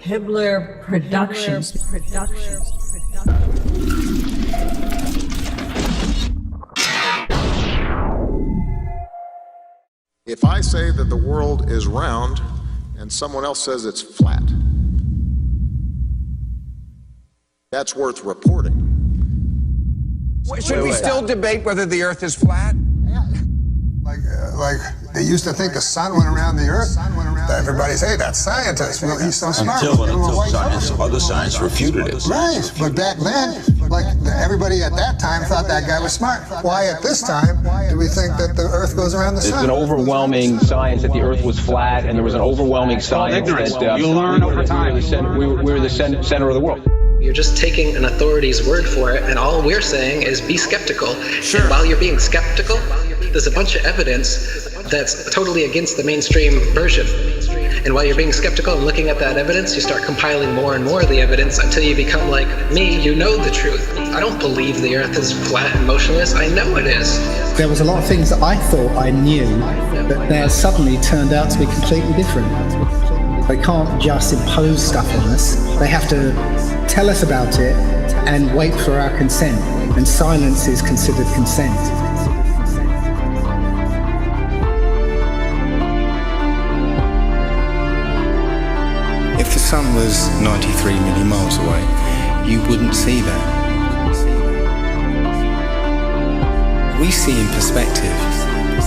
Hibbler Productions. If I say that the world is round and someone else says it's flat, that's worth reporting. Should we still debate whether the Earth is flat? Like they used to think the sun went around the earth. Everybody say that's scientist. Well, he's so smart. Until other science refuted it. Right, but back then, everybody at that time thought that guy was smart. Why at this time do we think that the earth goes around the sun? There's an overwhelming science that the earth was flat, and there was an overwhelming science that you learn over time. We were the center of the world. You're just taking an authority's word for it, and all we're saying is be skeptical. Sure. And while you're being skeptical, there's a bunch of evidence that's totally against the mainstream version. And while you're being skeptical and looking at that evidence, you start compiling more and more of the evidence until you become like me, you know the truth. I don't believe the earth is flat and motionless. I know it is. There was a lot of things that I thought I knew that now suddenly turned out to be completely different. They can't just impose stuff on us. They have to tell us about it and wait for our consent. And silence is considered consent. If the sun was 93 million miles away, you wouldn't see that. We see in perspective.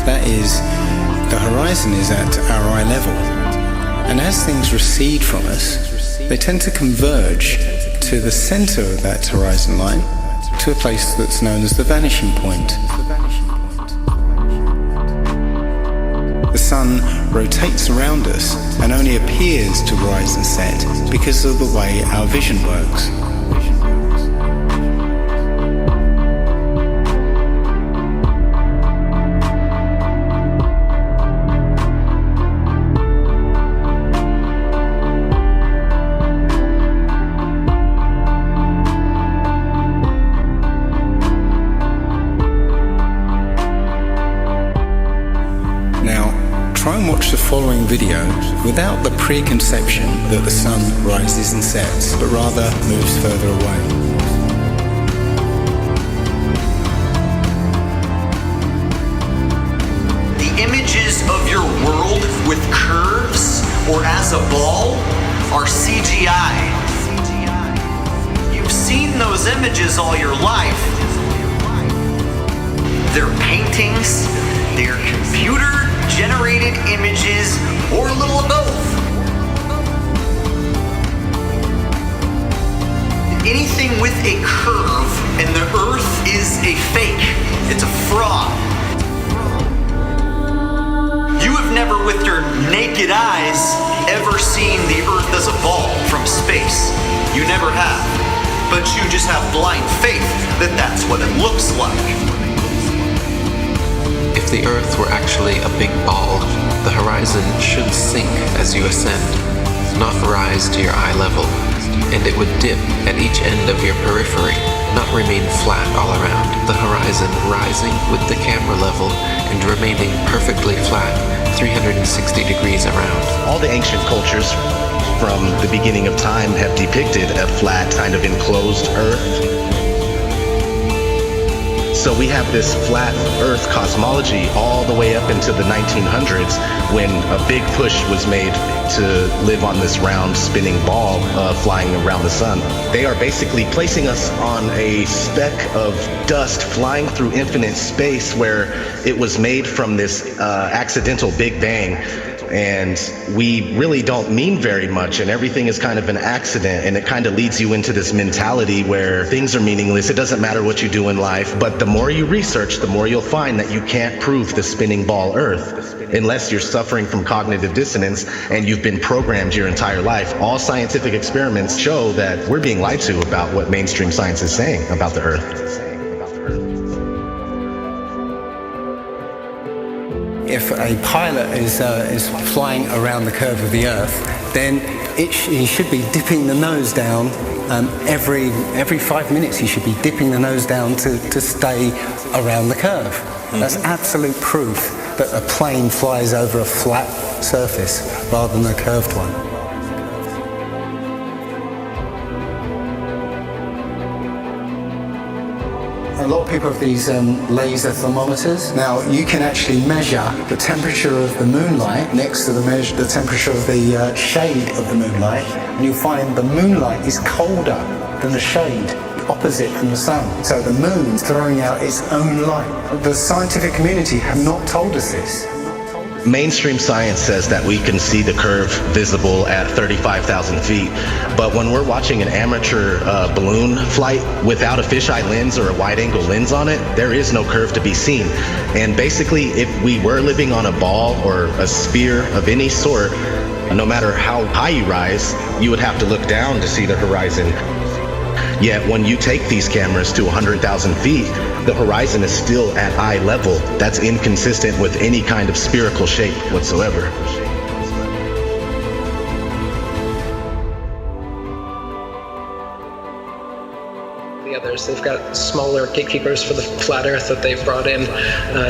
That is, the horizon is at our eye level. And as things recede from us, they tend to converge to the center of that horizon line, to a place that's known as the vanishing point. The sun rotates around us and only appears to rise and set because of the way our vision works. Try and watch the following video without the preconception that the sun rises and sets, but rather moves further away. The images of your world with curves or as a ball are CGI. You've seen those images all your life. They're paintings, they're computer-generated images, or a little of both. Anything with a curve and the Earth is a fake. It's a fraud. You have never, with your naked eyes, ever seen the Earth as a ball from space. You never have. But you just have blind faith that that's what it looks like. If the Earth were actually a big ball, the horizon should sink as you ascend, not rise to your eye level, and it would dip at each end of your periphery, not remain flat all around, the horizon rising with the camera level and remaining perfectly flat 360 degrees around. All the ancient cultures from the beginning of time have depicted a flat, kind of enclosed Earth. So we have this flat Earth cosmology all the way up into the 1900s when a big push was made to live on this round spinning ball flying around the sun. They are basically placing us on a speck of dust flying through infinite space where it was made from this accidental Big Bang. And we really don't mean very much, and everything is kind of an accident, and it kind of leads you into this mentality where things are meaningless. It doesn't matter what you do in life, but the more you research, the more you'll find that you can't prove the spinning ball Earth unless you're suffering from cognitive dissonance and you've been programmed your entire life. All scientific experiments show that we're being lied to about what mainstream science is saying about the Earth. If a pilot is flying around the curve of the Earth, then he should be dipping the nose down every 5 minutes. He should be dipping the nose down to stay around the curve. That's absolute proof that a plane flies over a flat surface rather than a curved one. a lot of people have these laser thermometers. Now, you can actually measure the temperature of the moonlight next to the temperature of the shade of the moonlight, and you'll find the moonlight is colder than the shade opposite from the sun. So the moon's throwing out its own light. The scientific community have not told us this. Mainstream science says that we can see the curve visible at 35,000 feet, but when we're watching an amateur balloon flight without a fisheye lens or a wide-angle lens on it, there is no curve to be seen. And basically, if we were living on a ball or a sphere of any sort, no matter how high you rise, you would have to look down to see the horizon. Yet when you take these cameras to 100,000 feet, the horizon is still at eye level. That's inconsistent with any kind of spherical shape whatsoever. The others, they've got smaller gatekeepers for the flat earth that they've brought in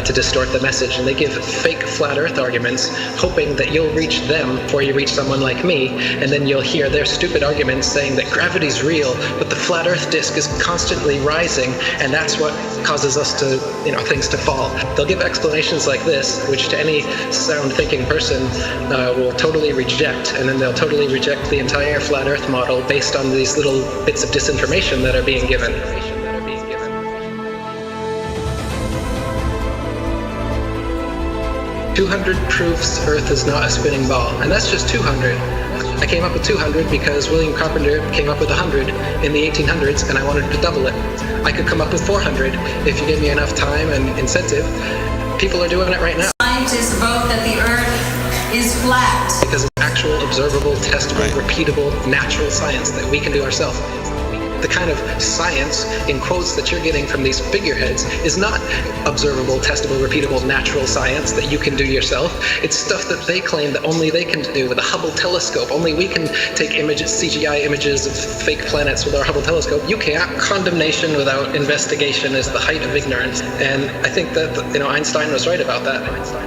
to distort the message, and they give fake flat earth arguments hoping that you'll reach them before you reach someone like me, and then you'll hear their stupid arguments saying that gravity's real, but the flat earth disk is constantly rising, and that's what causes us to, things to fall. They'll give explanations like this, which to any sound thinking person will totally reject, and then they'll totally reject the entire flat earth model based on these little bits of disinformation that are being given. 200 proofs Earth is not a spinning ball, and that's just 200. I came up with 200 because William Carpenter came up with 100 in the 1800s, and I wanted to double it. I could come up with 400 if you give me enough time and incentive. People are doing it right now. Scientists vote that the Earth is flat. Because it's actual, observable, testable, repeatable, natural science that we can do ourselves. The kind of science, in quotes, that you're getting from these figureheads is not observable, testable, repeatable, natural science that you can do yourself. It's stuff that they claim that only they can do with a Hubble telescope. Only we can take images, CGI images of fake planets with our Hubble telescope. You can't. Condemnation without investigation is the height of ignorance. And I think that, Einstein was right about that.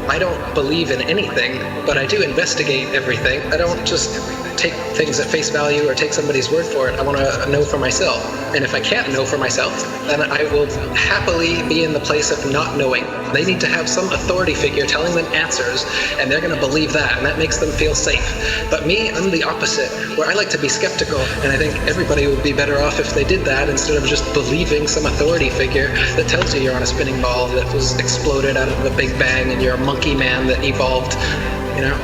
I don't believe in anything, but I do investigate everything. I don't just take things at face value or take somebody's word for it. I want to know for myself. And if I can't know for myself, then I will happily be in the place of not knowing. They need to have some authority figure telling them answers, and they're going to believe that, and that makes them feel safe. But me, I'm the opposite, where I like to be skeptical, and I think everybody would be better off if they did that instead of just believing some authority figure that tells you you're on a spinning ball that was exploded out of the Big Bang and you're a monkey man that evolved.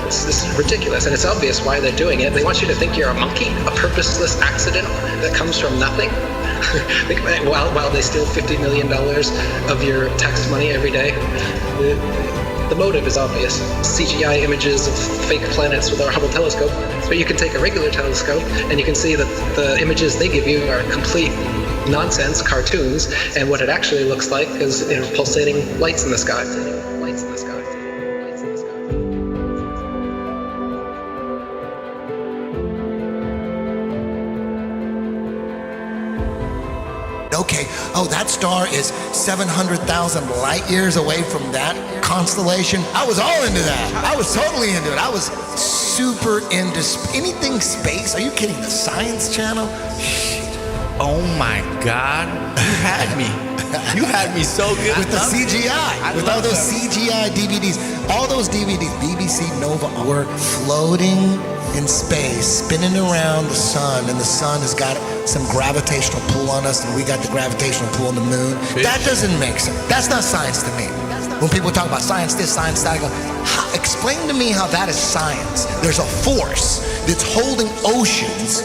It's ridiculous, and it's obvious why they're doing it. They want you to think you're a monkey, a purposeless accident that comes from nothing. While they steal $50 million of your tax money every day. The motive is obvious. CGI images of fake planets with our Hubble telescope, but you can take a regular telescope and you can see that the images they give you are complete nonsense, cartoons, and what it actually looks like is pulsating lights in the sky. Okay, that star is 700,000 light years away from that constellation. I was all into that. I was totally into it. I was super into anything space. Are you kidding? The Science Channel? Oh my God, you had me. You had me so good. With the CGI, with all those CGI DVDs. All those DVDs, BBC Nova, were floating in space, spinning around the sun, and the sun has got some gravitational pull on us, and we got the gravitational pull on the moon. That doesn't make sense. That's not science to me. When people talk about science this, science that, I go, explain to me how that is science. There's a force that's holding oceans,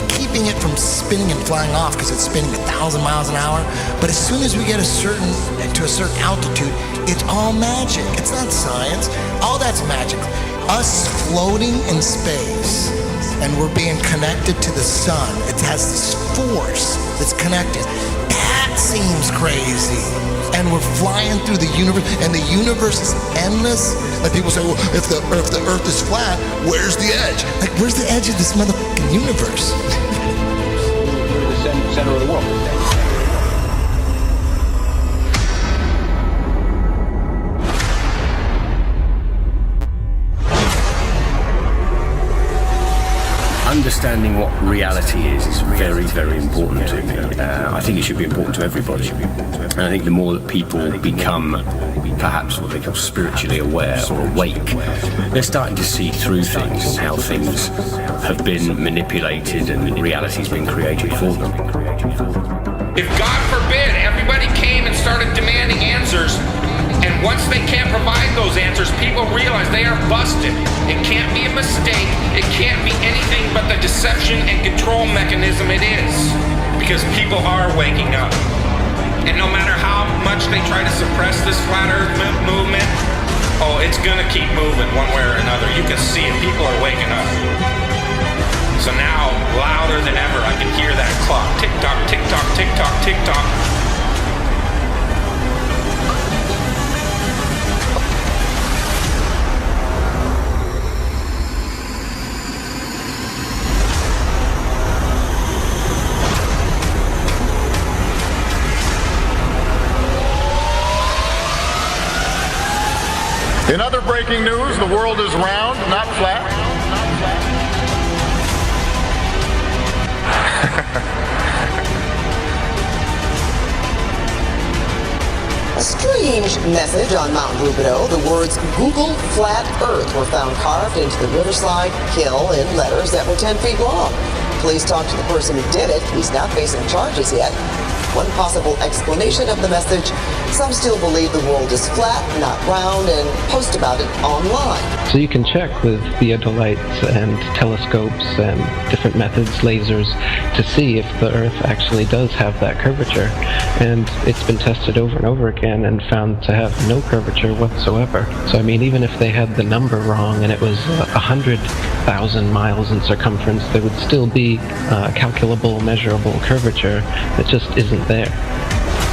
keeping it from spinning and flying off because it's spinning 1,000 miles an hour. But as soon as we get to a certain altitude, it's all magic. It's not science. All that's magic. Us floating in space, and we're being connected to the sun. It has this force that's connected. That seems crazy. And we're flying through the universe, and the universe is endless. Like people say, well, if the Earth is flat, where's the edge? Like, where's the edge of this motherfucking universe? We're the center of the world. understanding what reality is very, very important to me. I think it should be important to everybody. And I think the more that people become perhaps what they call spiritually aware or awake, they're starting to see through things, how things have been manipulated and reality's been created for them. If God forbid everybody came and started demanding answers, and once they can't provide those answers, people realize they are busted. It can't be a mistake. It can't be anything but the deception and control mechanism it is. Because people are waking up. And no matter how much they try to suppress this flat earth movement, oh, it's gonna keep moving one way or another. You can see it. People are waking up. So now, louder than ever, I can hear that clock. Tick-tock, tick-tock, tick-tock, tick-tock. In other breaking news, the world is round, not flat. A strange message on Mount Rubidoux. The words Google Flat Earth were found carved into the Riverside Hill in letters that were 10 feet long. Police talked to the person who did it. He's not facing charges yet. One possible explanation of the message: some still believe the world is flat, not round, and post about it online. So you can check with theodolites and telescopes and different methods, lasers, to see if the Earth actually does have that curvature. And it's been tested over and over again and found to have no curvature whatsoever. So I mean, even if they had the number wrong and it was 100,000 miles in circumference, there would still be calculable, measurable curvature that just isn't there.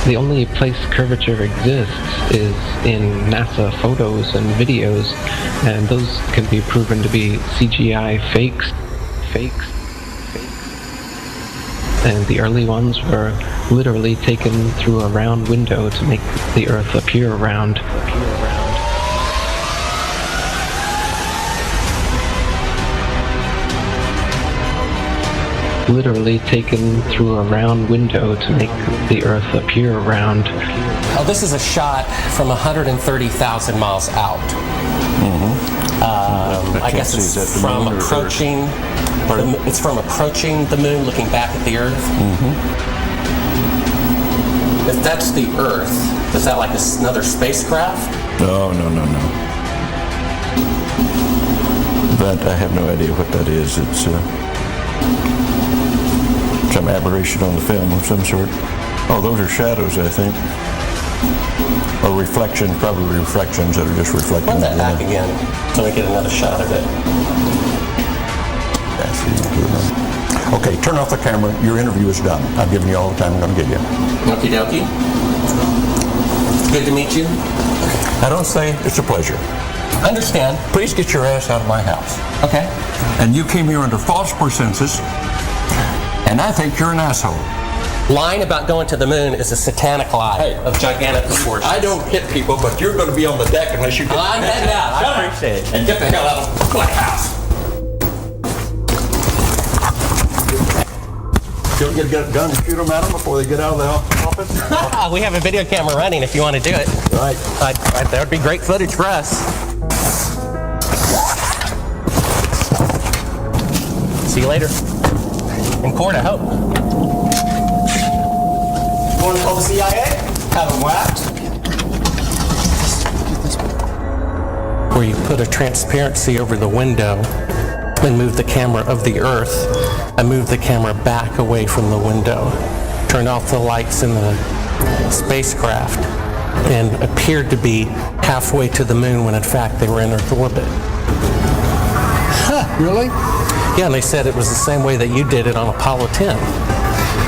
The only place curvature exists is in NASA photos and videos, and those can be proven to be CGI fakes. And the early ones were literally taken through a round window to make the Earth appear round. Literally taken through a round window to make the Earth appear round. Oh, this is a shot from 130,000 miles out. I guess it's from approaching. It's from approaching the moon, looking back at the Earth. If that's the Earth, is that like another spacecraft? No. That I have no idea what that is. It's some aberration on the film of some sort. Oh, those are shadows, I think. Or reflections, probably reflections that are just reflecting. Run that back again so we get another shot of it. Okay, turn off the camera. Your interview is done. I've given you all the time I'm going to give you. Okie dokie. Good to meet you. I don't say it's a pleasure. Understand. Please get your ass out of my house. Okay. And you came here under false pretenses, and I think you're an asshole. Lying about going to the moon is a satanic lie of gigantic proportions. I don't hit people, but you're going to be on the deck unless you get... I'm heading out. I appreciate it. And get the hell out of my house. You'll get a gun and shoot them at them before they get out of the office? We have a video camera running if you want to do it. Right. That would be great footage for us. See you later. In court, I hope. Want to call the CIA? Have them whacked? Where you put a transparency over the window and move the camera of the Earth and move the camera back away from the window. Turn off the lights in the spacecraft and appeared to be halfway to the moon when in fact they were in Earth orbit. Huh, really? Yeah, and they said it was the same way that you did it on Apollo 10.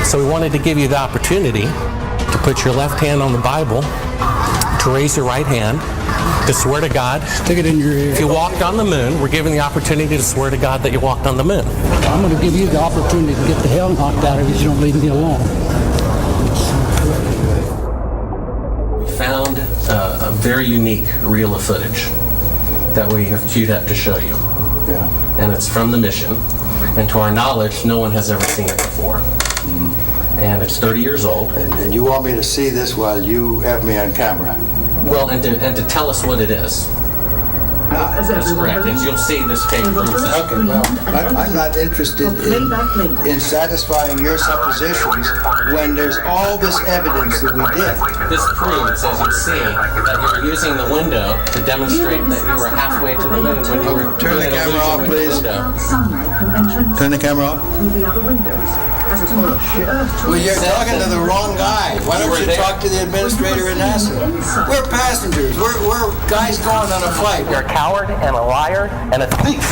So we wanted to give you the opportunity to put your left hand on the Bible, to raise your right hand, to swear to God. Stick it in your ear. If you walked on the moon, we're giving the opportunity to swear to God that you walked on the moon. I'm going to give you the opportunity to get the hell knocked out of you if you don't leave me alone. We found a very unique reel of footage that we have queued up to show you. Yeah. and it's from the mission. And to our knowledge, no one has ever seen it before. And it's 30 years old. And you want me to see this while you have me on camera? Well, and to tell us what it is. That's correct. And you'll see this tape proves that. Okay, well, I'm not interested in satisfying your suppositions when there's all this evidence that we did. This proves, as you see, that you were using the window to demonstrate that you were halfway to the moon when you were Turn the camera off, please. Turn the camera off. Well, you're talking to the wrong guy. Why don't you talk to the administrator at NASA? We're passengers. We're guys going on a flight. You're a coward and a liar and a thief.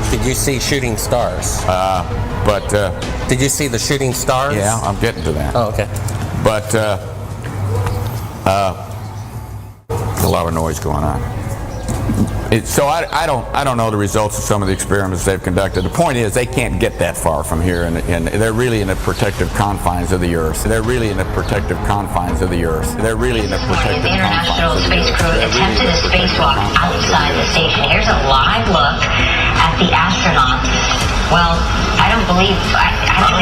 Did you see shooting stars? Did you see the shooting stars? Yeah, I'm getting to that. Oh, okay. But there's a lot of noise going on. So I don't know the results of some of the experiments they've conducted. The point is they can't get that far from here, and they're really in the protective confines of the Earth. They're really in the protective confines of the Earth. They're really in the protective International Space Crew attempted a spacewalk outside the station. Here's a live look at the astronauts. Well, I don't think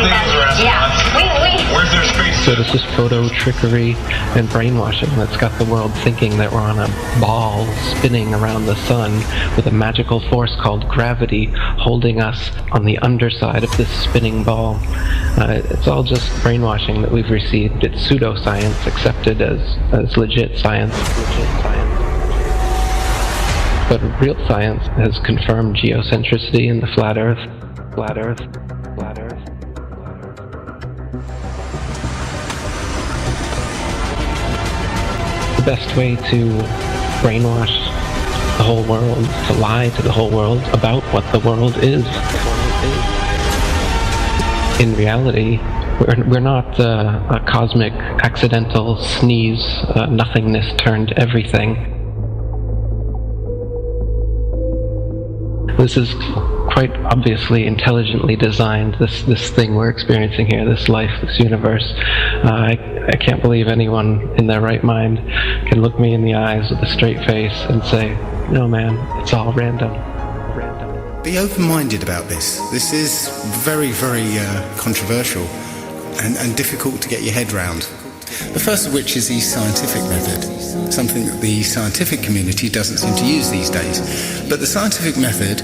that's, where's their space? So this is photo trickery and brainwashing that's got the world thinking that we're on a ball spinning around the sun with a magical force called gravity holding us on the underside of this spinning ball. It's all just brainwashing that we've received. It's pseudoscience accepted as legit science. But real science has confirmed geocentricity in the flat Earth. Flat Earth. Flat Earth. The best way to brainwash the whole world, to lie to the whole world about what the world is. In reality, we're not a cosmic accidental sneeze, nothingness turned everything. This is quite obviously intelligently designed, this thing we're experiencing here, this life, this universe. I can't believe anyone in their right mind can look me in the eyes with a straight face and say, no man, it's all random. Be open-minded about this. This is very, very controversial and difficult to get your head round. The first of which is the scientific method, something that the scientific community doesn't seem to use these days. But the scientific method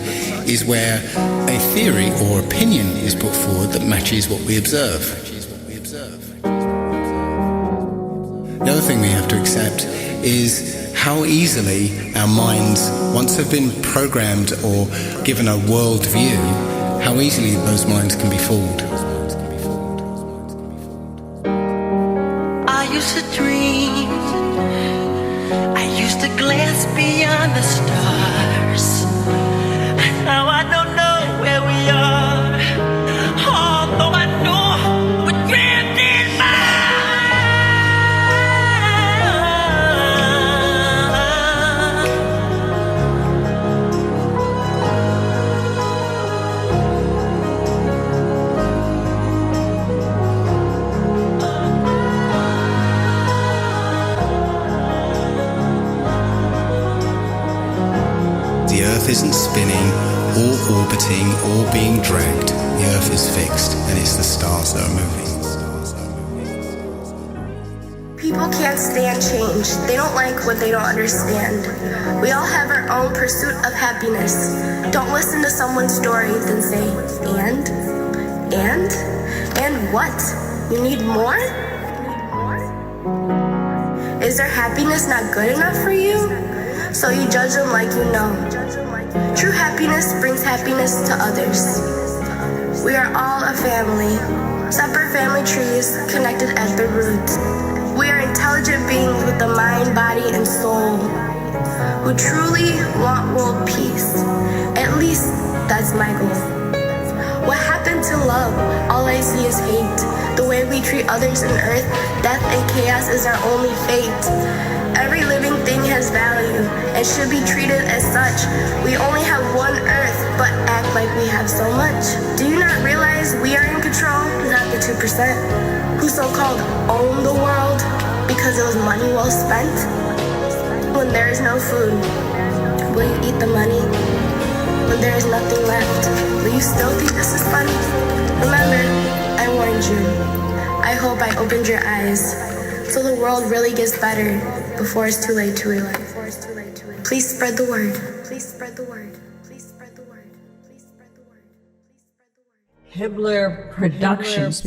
is where a theory or opinion is put forward that matches what we observe. The other thing we have to accept is how easily our minds, once they've been programmed or given a world view, how easily those minds can be fooled. I used to dream, I used to glance beyond the stars. Now I don't know where we are, although I know we're drifting by. The Earth isn't spinning or orbiting or being dragged. The Earth is fixed, and it's the stars that are moving. People can't stand change. They don't like what they don't understand. We all have our own pursuit of happiness. Don't listen to someone's story, then say, and what? You need more? Is their happiness not good enough for you? So you judge them like you know. True happiness brings happiness to others. We are all a family, separate family trees connected at the roots. We are intelligent beings with a mind, body, and soul who truly want world peace. At least that's my goal. What happened to love? All I see is hate. The way we treat others on earth, death and chaos is our only fate. Every living thing has value and should be treated as such. We only have one earth, but act like we have so much. Do you not realize we are in control, not the 2%, who so-called own the world because it was money well spent? When there is no food, will you eat the money? when there is nothing left. Will you still think this is funny? Remember, I warned you. I hope I opened your eyes so the world really gets better before it's too late to realize. Please spread the word. Please spread the word. Please spread the word. Please spread the word. Hibbler Productions.